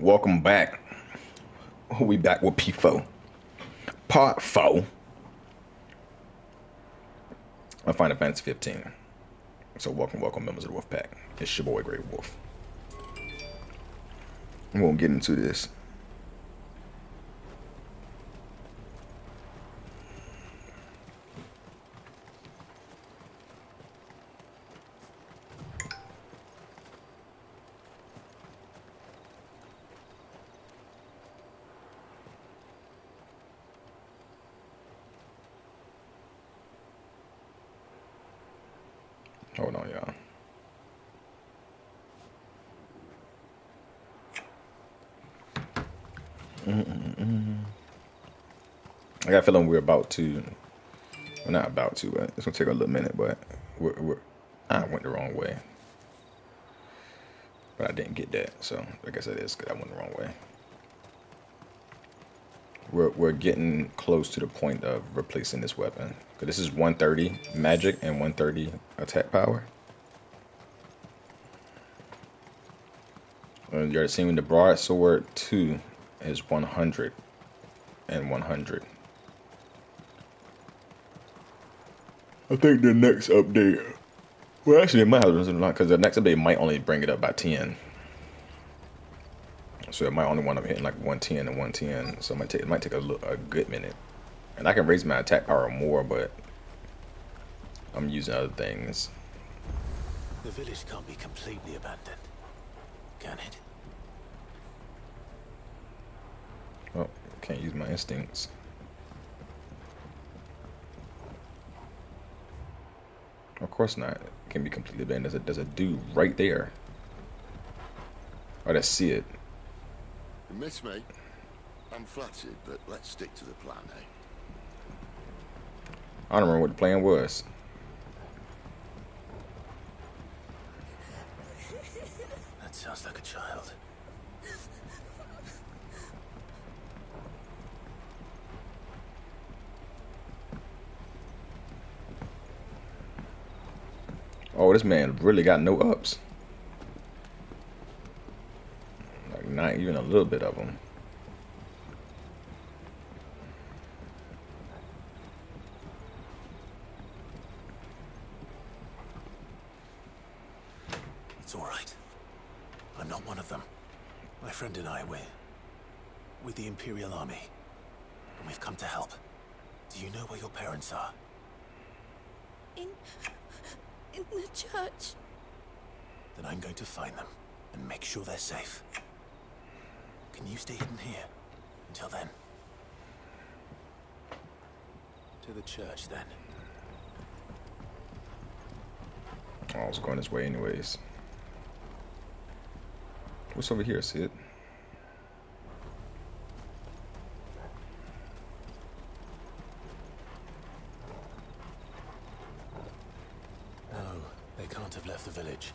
Welcome back. We back with P4. Part 4 of Final Fantasy 15. So welcome members of the Wolf Pack. It's your boy Greiwolph. We won't get into this. Hold on, y'all. I got a feeling we're about to. We're not about to, but it's gonna take a little minute. But I went the wrong way, but I didn't get that. So I guess that is because I went the wrong way. We're getting close to the point of replacing this weapon. Cause this is 130 magic and 130 attack power. You're seeing the broadsword 2 is 100 and 100. I think the next update. Well, actually, it might have been because the next update might only bring it up by 10. So it might only wind up hitting like 110 and 110. So it might take a good minute. And I can raise my attack power more, but I'm using other things. The village can't be completely abandoned, can it? Oh, can't use my instincts. Of course not. It can be completely abandoned. There's a dude right there. Oh, let's see it. You miss me? I'm flattered, but let's stick to the plan, eh? I don't remember what the plan was. That sounds like a child. Oh, this man really got no ups. Like, not even a little bit of them. It's all right. I'm not one of them. My friend and I, we're with the Imperial Army. And we've come to help. Do you know where your parents are? In the church. Then I'm going to find them and make sure they're safe. Can you stay hidden here until then? To the church, then. Oh, I was going this way anyways. What's over here, Sid? No, they can't have left the village.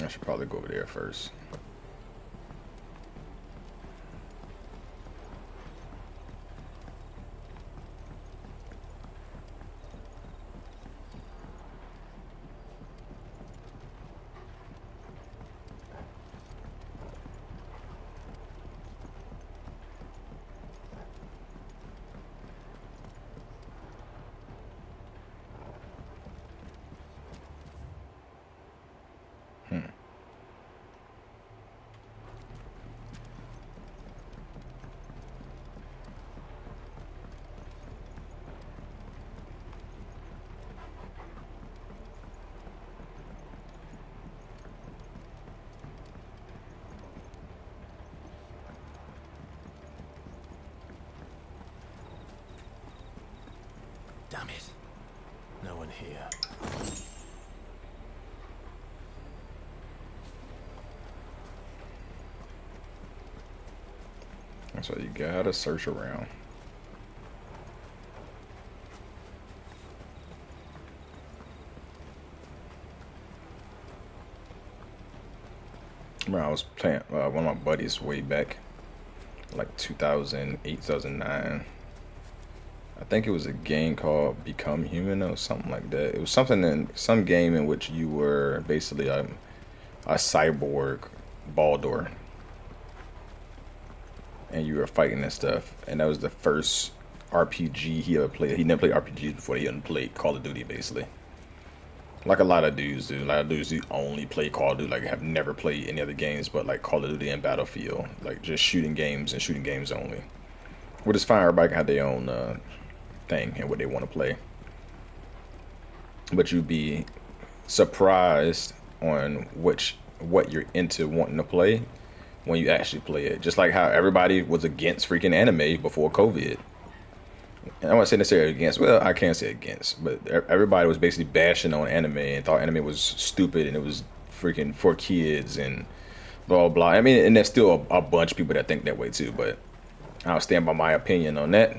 I should probably go over there first. Damn it. No one here. So you gotta search around. Remember I was playing one of my buddies way back, like 2008, 2009. I think it was a game called Become Human or something like that. It was something in some game in which you were basically a cyborg Baldur, and you were fighting and stuff. And that was the first RPG he ever played. He never played RPGs before. He hadn't played Call of Duty, basically. Like a lot of dudes do. A lot of dudes who only play Call of Duty, like have never played any other games but like Call of Duty and Battlefield, like just shooting games and shooting games only. Which is fine. Everybody can have their own thing and what they want to play. But you'd be surprised on what you're into wanting to play when you actually play it. Just like how everybody was against freaking anime before COVID. And I won't say necessarily against. Well, I can't say against, but everybody was basically bashing on anime and thought anime was stupid and it was freaking for kids and blah blah. I mean, and there's still a bunch of people that think that way too. But I'll stand by my opinion on that.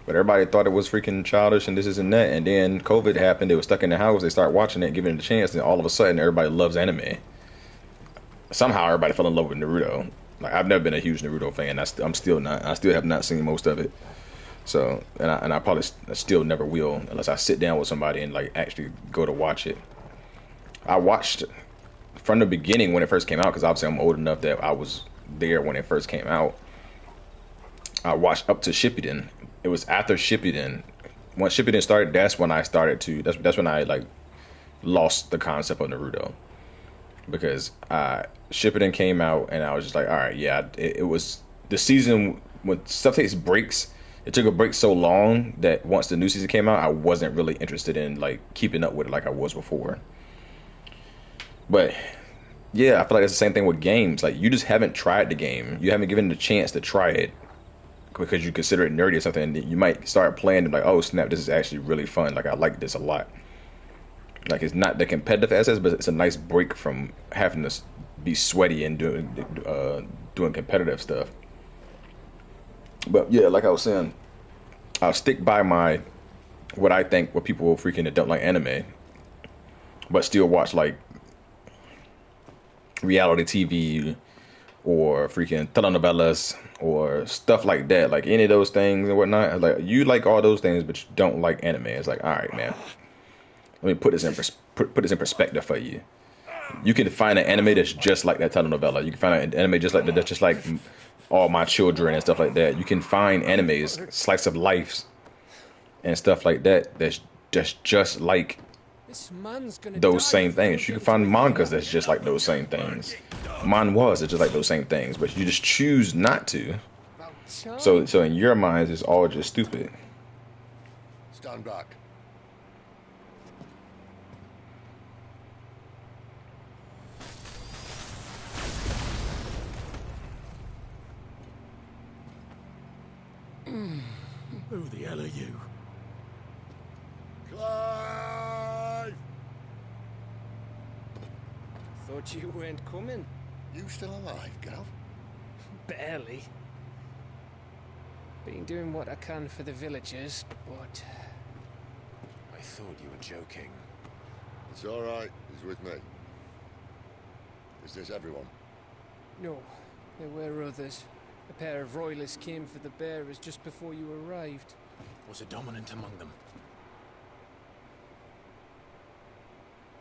But everybody thought it was freaking childish and this and that. And then COVID happened. They were stuck in the house. They started watching it, giving it a chance, and all of a sudden, everybody loves anime. Somehow, everybody fell in love with Naruto. Like I've never been a huge Naruto fan. I'm still not. I still have not seen most of it. So, and I probably still never will unless I sit down with somebody and like actually go to watch it. I watched from the beginning when it first came out because obviously I'm old enough that I was there when it first came out. I watched up to Shippuden. It was after Shippuden. Once Shippuden started, that's when I started to. That's when I like lost the concept of Naruto because Shippuden came out and I was just like, all right, yeah, it was the season when stuff takes breaks. It took a break so long that once the new season came out, I wasn't really interested in like keeping up with it like I was before. But yeah, I feel like it's the same thing with games. Like you just haven't tried the game. You haven't given it a chance to try it because you consider it nerdy or something. And you might start playing and like, oh snap, this is actually really fun. Like I like this a lot. Like it's not the competitive aspect, but it's a nice break from having to be sweaty and doing competitive stuff. But yeah, like I was saying, I'll stick by what people freaking that don't like anime, but still watch like reality TV or freaking telenovelas or stuff like that, like any of those things and whatnot. Like you like all those things, but you don't like anime. It's like, all right, man. Let me put this in perspective for you. You can find an anime that's just like that telenovela. You can find an anime just like that, that's just like All My Children and stuff like that. You can find animes, slice of life, and stuff like that. That's just like those same things. You can find mangas that's just like those same things. Manhwas that's just like those same things, but you just choose not to. So in your minds, it's all just stupid. Stand back. Who the hell are you? Clive! Thought you weren't coming. You still alive, Gav? Barely. Been doing what I can for the villagers, but... I thought you were joking. It's all right. He's with me. Is this everyone? No, there were others. A pair of royalists came for the bearers just before you arrived. Was a dominant among them?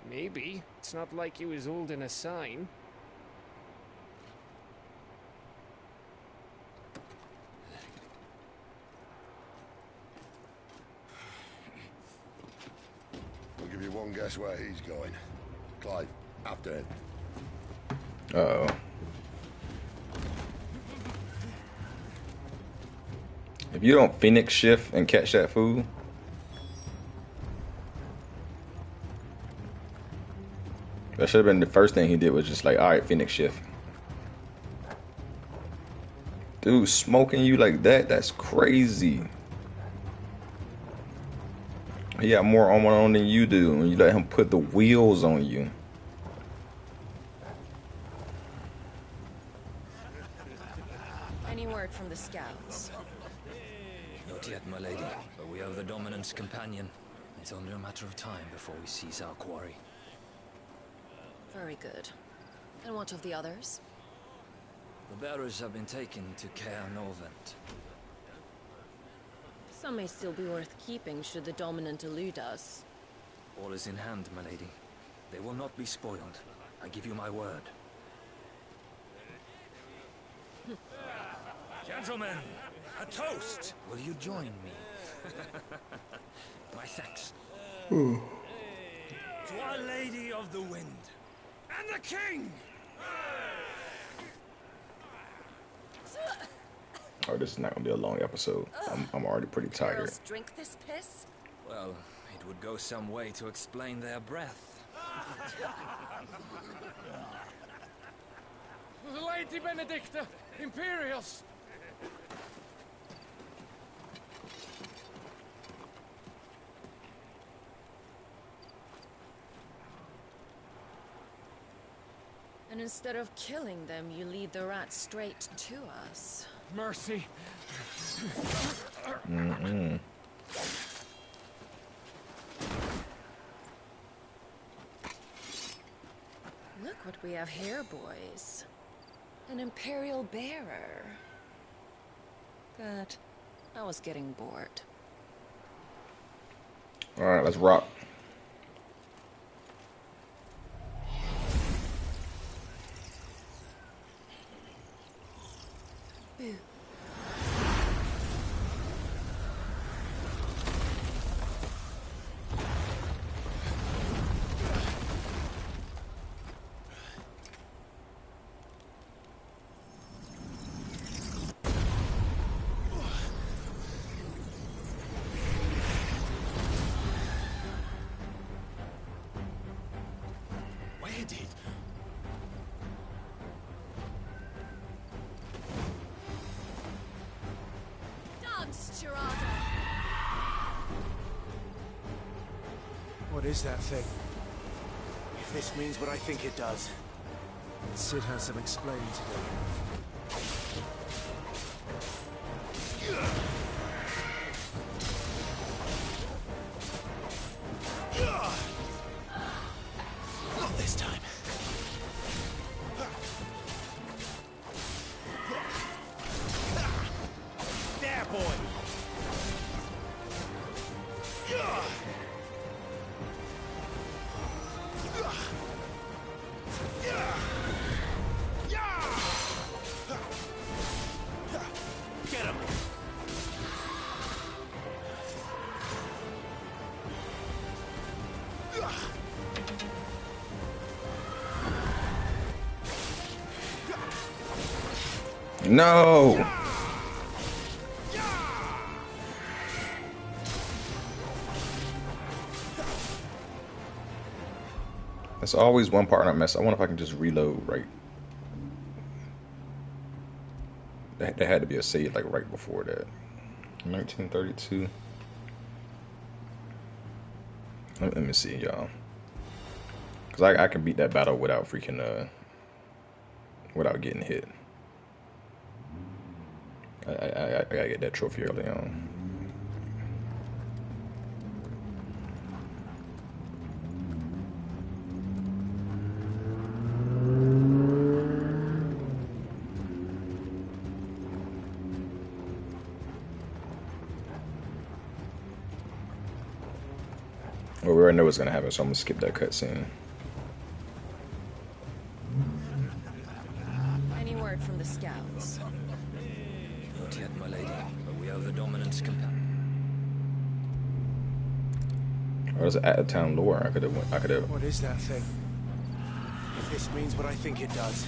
Maybe. It's not like he was holding a sign. I'll give you one guess where he's going. Clive, after him. Uh-oh. If you don't Phoenix shift and catch that fool, that should have been the first thing he did was just like, alright, Phoenix shift. Dude, smoking you like that, that's crazy. He got more armor on than you do, and you let him put the wheels on you. Any word from the scouts? Not yet, my lady, but we have the Dominant's companion. It's only a matter of time before we seize our quarry. Very good. And what of the others? The bearers have been taken to Caer Norvent. Some may still be worth keeping should the Dominant elude us. All is in hand, my lady. They will not be spoiled. I give you my word. Gentlemen, a toast! Will you join me? My thanks. To Our Lady of the Wind and the King! Oh, this is not gonna be a long episode. I'm already pretty tired. Girls drink this piss? Well, it would go some way to explain their breath. Lady Benedicta, Imperials! And instead of killing them, you lead the rats straight to us. Mercy. Look what we have here, boys. An Imperial bearer. Good. I was getting bored. All right, let's rock. Boo. Where did... Dance, Gerardo! What is that thing? If this means what I think it does, Sid has some explaining to do. Not this time. There, boy! Get him! No. That's always one part I mess. I wonder if I can just reload right. There had to be a save like right before that. 1932. Let me see, y'all. Cause I can beat that battle without freaking without getting hit. I gotta get that trophy early on. Well, we already know what's gonna happen, so I'm gonna skip that cutscene. Any word from the scouts? Not yet, my lady, but we are the Dominant's companion. Or was it at the town lore? I could have. What is that thing? If this means what I think it does,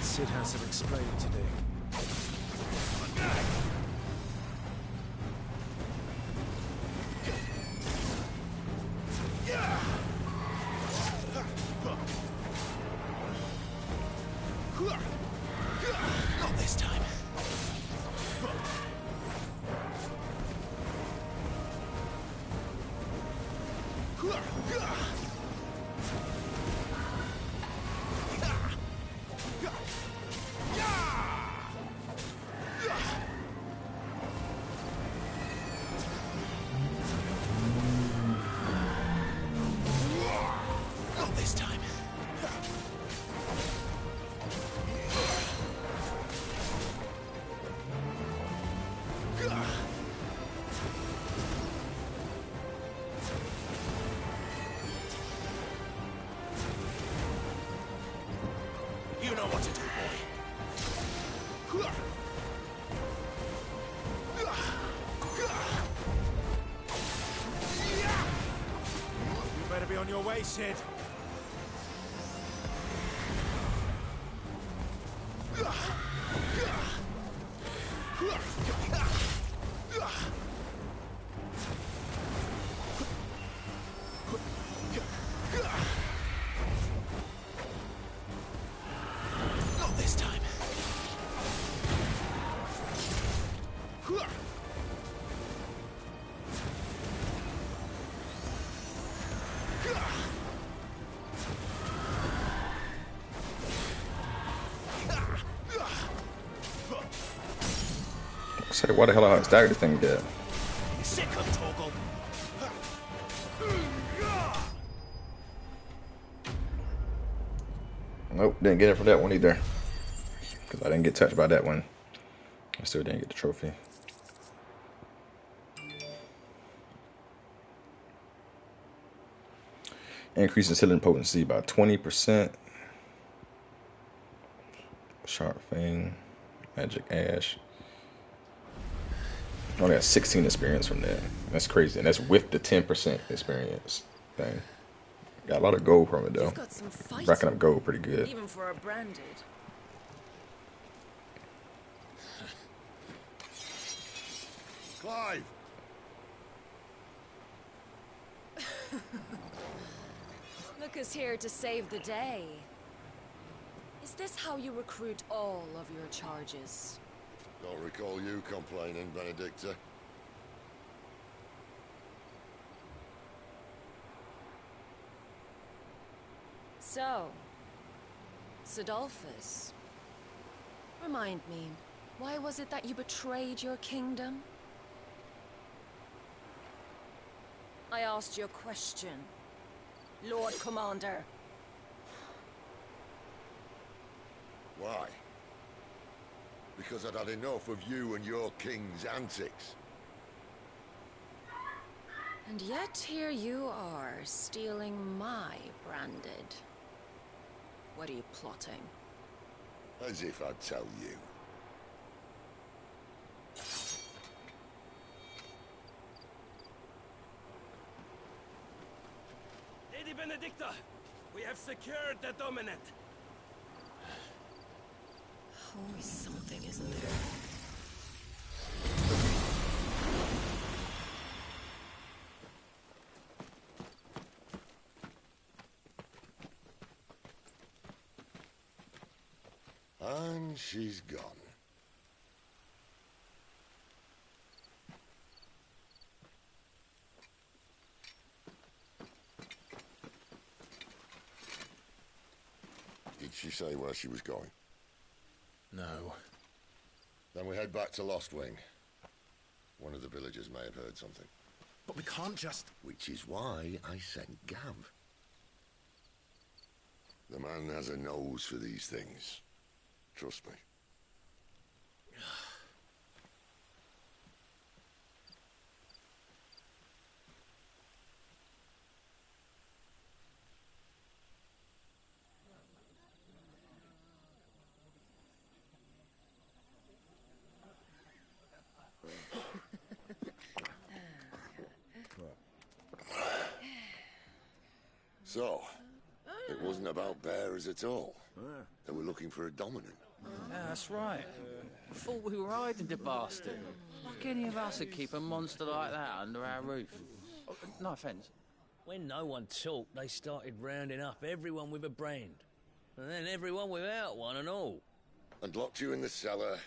Sid has some explaining to do. Not this time. on your way, Sid. Not this time. Say, why the hell I staggered this thing dead? Sick of Torgal. Nope, didn't get it for that one either. Because I didn't get touched by that one. I still didn't get the trophy. Increases healing potency by 20%. Sharp Fang. Magic Ash. I only got 16 experience from that. That's crazy. And that's with the 10% experience thing. Got a lot of gold from it though. You've got some fight. Racking up gold pretty good. Even for a branded. Clive! Look who's here to save the day. Is this how you recruit all of your charges? Don't recall you complaining, Benedicta. So, Sidolphus, remind me, why was it that you betrayed your kingdom? I asked you a question, Lord Commander. Why? Because I'd had enough of you and your king's antics. And yet here you are, stealing my branded. What are you plotting? As if I'd tell you. Lady Benedicta, we have secured the dominant. Always something, isn't there? And she's gone. Did she say where she was going? No. Then we head back to Lost Wing. One of the villagers may have heard something. But we can't just... Which is why I sent Gav. The man has a nose for these things. Trust me. So, it wasn't about bearers at all. They were looking for a dominant. Yeah, that's right. I thought we were hiding the bastard. Like any of us would keep a monster like that under our roof. Oh, no offence. When no one talked, they started rounding up everyone with a brand. And then everyone without one and all. And locked you in the cellar,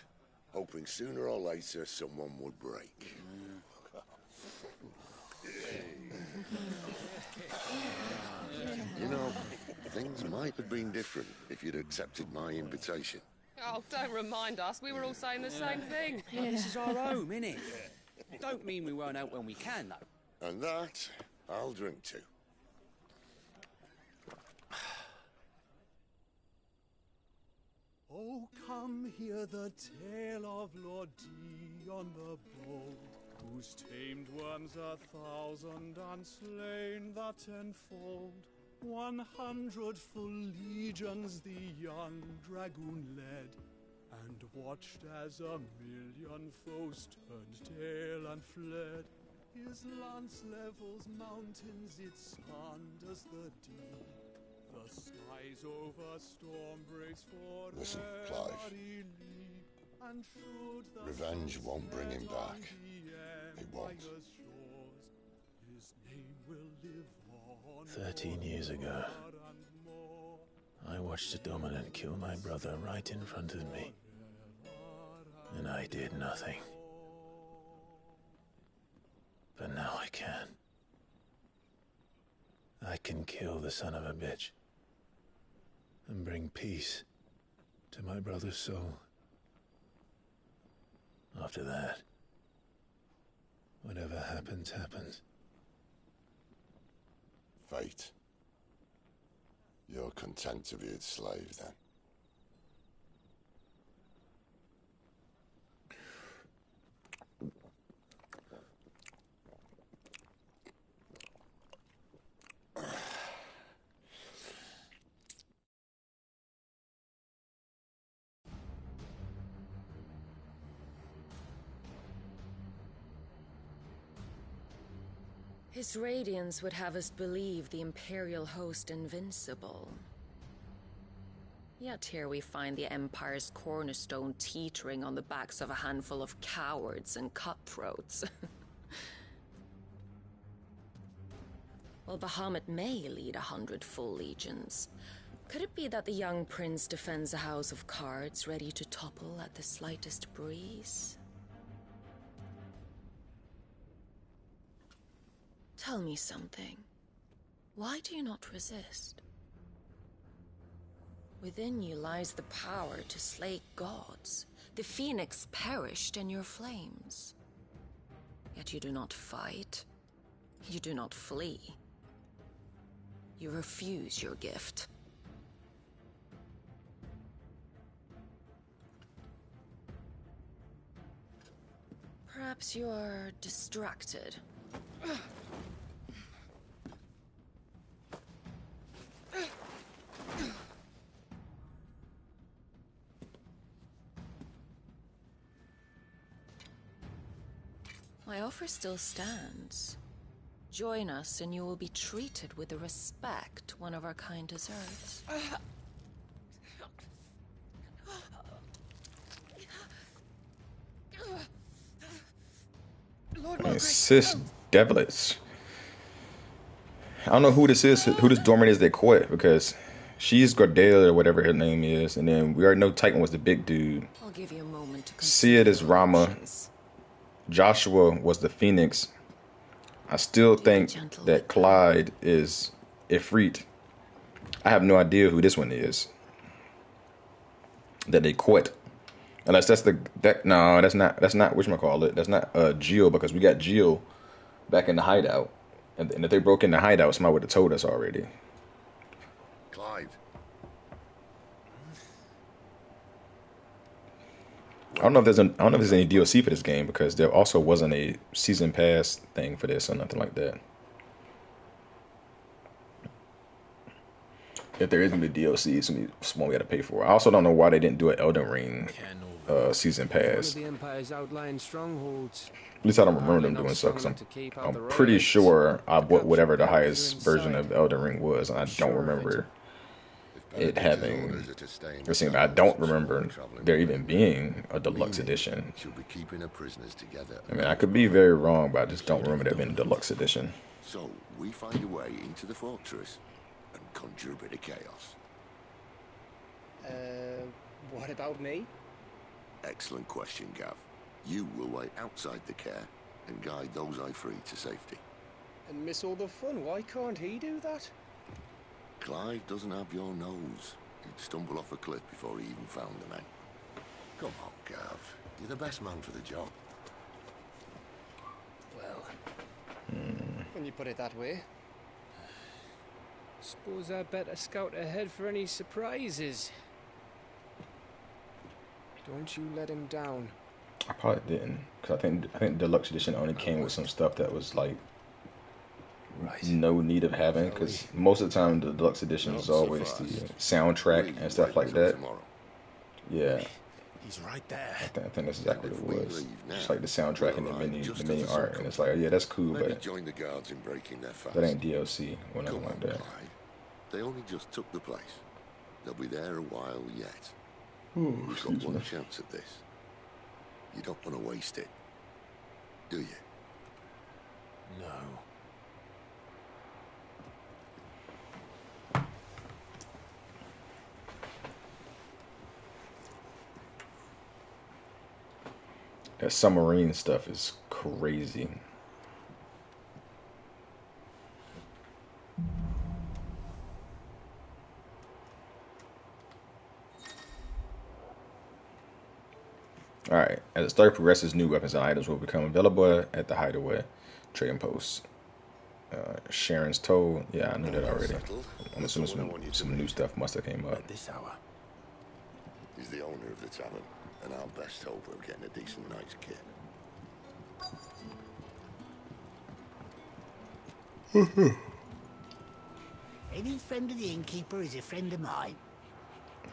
hoping sooner or later someone would break. You know, things might have been different if you'd accepted my invitation. Oh, don't remind us. We were all saying the same thing. Well, this is our home, innit? Don't mean we won't out when we can, though. And that, I'll drink to. Oh, come hear the tale of Lord Dion the Bold, whose tamed worms 1,000 and slain the tenfold. 100 full legions the young dragoon led, and watched as 1,000,000 foes turned tail and fled. His lance levels mountains, it slanders the deep. The skies over storm breaks for Listen, Clive. every leap. And should the Revenge sun won't bring him set on back. the It won't. empire's shores, his name will live on. 13 years ago, I watched a dominant kill my brother right in front of me, and I did nothing. But now I can. I can kill the son of a bitch and bring peace to my brother's soul. After that, whatever happens, happens. Fate. You're content to be its slave, then? His radiance would have us believe the Imperial host invincible. Yet here we find the Empire's cornerstone teetering on the backs of a handful of cowards and cutthroats. While Bahamut may lead 100 full legions, could it be that the young prince defends a house of cards ready to topple at the slightest breeze? Tell me something. Why do you not resist? Within you lies the power to slay gods. The phoenix perished in your flames. Yet you do not fight. You do not flee. You refuse your gift. Perhaps you are distracted. My offer still stands. Join us and you will be treated with the respect one of our kind deserves. Sis Devlets. I don't know who this is, who this dormant is they quit, because she's Gardale or whatever her name is, and then we already know Titan was the big dude. I'll give you a moment to Sid is Rama. Joshua was the Phoenix. I still think that Clyde is Ifrit. I have no idea who this one is. That they quit. Unless that's no, that's not whatchamacallit. That's not Jill, because we got Jill back in the hideout. And if they broke in the hideout, somebody would have told us already. Clive. I don't know if there's any DLC for this game, because there also wasn't a season pass thing for this or nothing like that. If there is gonna be DLC, it's one we gotta pay for. I also don't know why they didn't do an Elden Ring season pass. One of the Empire's outlying strongholds. At least I don't remember them doing so, because I'm pretty sure I bought whatever the highest version of Elden Ring was, and I don't remember it having. I don't remember there even being a deluxe edition. I mean, I could be very wrong, but I just don't remember there being a deluxe edition. So we find a way into the fortress and conjure a bit of chaos. What about me? Excellent question, Gav. You will wait outside the care and guide those I free to safety. And miss all the fun. Why can't he do that? Clive doesn't have your nose. He'd stumble off a cliff before he even found the men. Come on, Gav. You're the best man for the job. Well, when you put it that way. Suppose I'd better scout ahead for any surprises. Don't you let him down. I probably didn't, because I think deluxe edition only came with some stuff that was like no need of having, because most of the time the deluxe edition is always the soundtrack and stuff like that. Yeah, He's right there. I think that's exactly And if what we it was. leave now, Just like the soundtrack and we'll arrive just the as menu the sun art, and comes it's like, oh, up. yeah, that's cool, Maybe but join the guards in breaking their fast. that ain't DLC or nothing Come like on, that. Clive. They only just took the place. They'll be there a while yet. Oh, We've got excuse one me. chance at this. You don't want to waste it, do you? No. That submarine stuff is crazy. Alright, as the story progresses, new weapons and items will become available at the Hideaway trading post. Sharon's told, yeah, I knew that already. I'm assuming some new stuff must have came up. At this hour. He's the owner of the tavern, and our best hope of getting a decent night's kit. Any friend of the innkeeper is a friend of mine.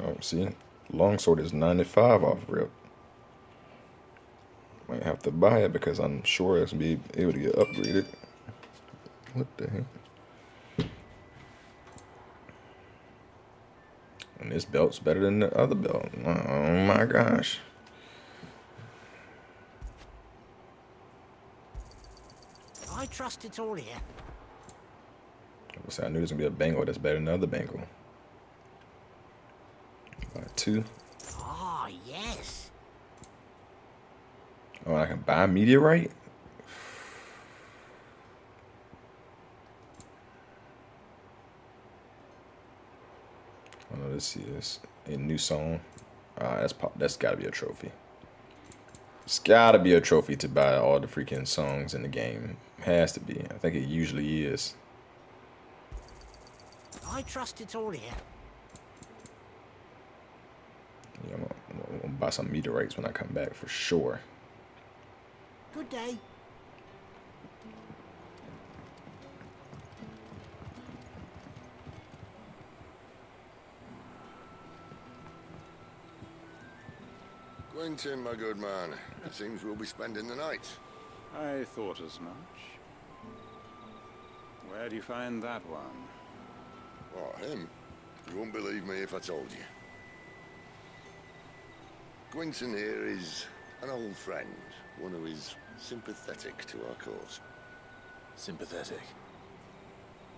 Oh, see, longsword is 95 off rip. Might have to buy it because I'm sure it's gonna be able to get upgraded. What the heck? And this belt's better than the other belt. Oh my gosh. I trust it's all here. I knew there's gonna be a bangle that's better than the other bangle. Buy 2. Ah, yes. Oh, I can buy meteorite? Oh, let's see this. A new song. That's gotta be a trophy. It's gotta be a trophy to buy all the freaking songs in the game. Has to be. I think it usually is. I trust it's all here. Yeah, I'm gonna buy some meteorites when I come back for sure. Good day. Quentin, my good man. It seems we'll be spending the night. I thought as much. Where do you find that one? Oh, him? You wouldn't believe me if I told you. Quentin here is an old friend, one who is sympathetic to our cause. Sympathetic.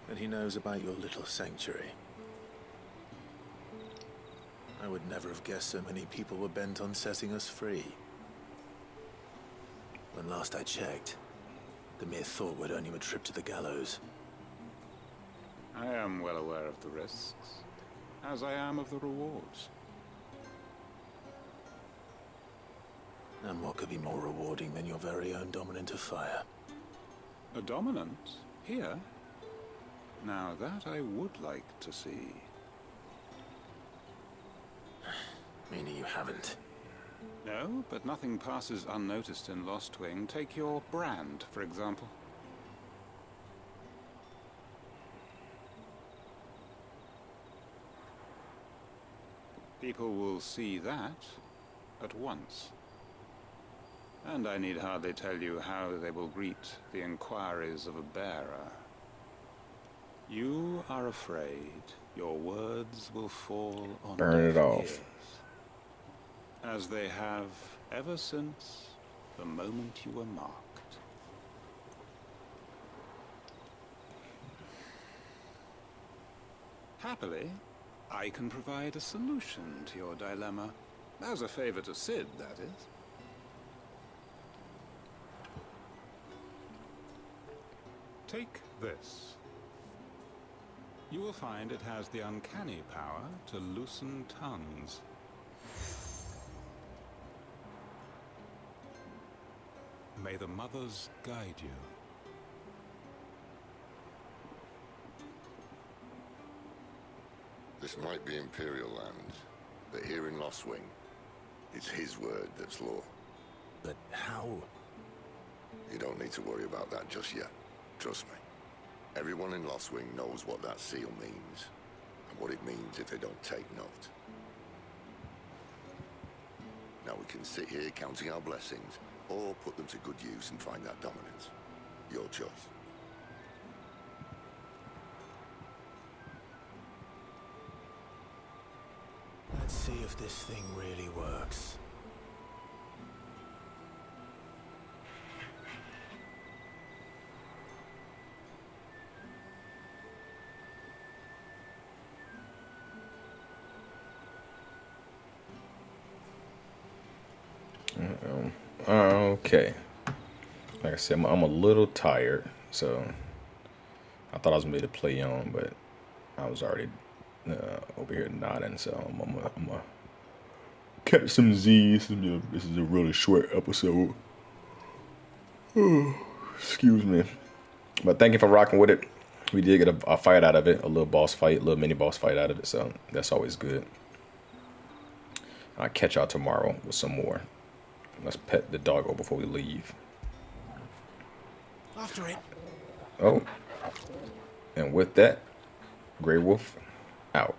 And he knows about your little sanctuary. I would never have guessed so many people were bent on setting us free. When last I checked, the mere thought would earn you a trip to the gallows. I am well aware of the risks, as I am of the rewards. And what could be more rewarding than your very own dominant of fire? A dominant? Here? Now that I would like to see. Meaning you haven't? No, but nothing passes unnoticed in Lost Wing. Take your brand, for example. People will see that at once. And I need hardly tell you how they will greet the inquiries of a bearer. You are afraid your words will fall on Burn it deaf off. ears, as they have ever since the moment you were marked. Happily, I can provide a solution to your dilemma. As a favor to Sid, that is. Take this. You will find it has the uncanny power to loosen tongues. May the mothers guide you. This might be Imperial land, but here in Lost Wing, it's his word that's law. But how? You don't need to worry about that just yet. Trust me. Everyone in Lost Wing knows what that seal means, and what it means if they don't take note. Now we can sit here counting our blessings, or put them to good use and find that dominance. Your choice. Let's see if this thing really works. Okay. Like I said, I'm a little tired, so I thought I was gonna be able to play on, but I was already over here nodding, so I'm gonna catch some Z's. This is a really short episode. Excuse me. But thank you for rocking with it. We did get a fight out of it, a little boss fight, a little mini boss fight out of it, so that's always good. I'll catch y'all tomorrow with some more. Let's pet the doggo before we leave. After it. Oh. And with that, Greiwolph out.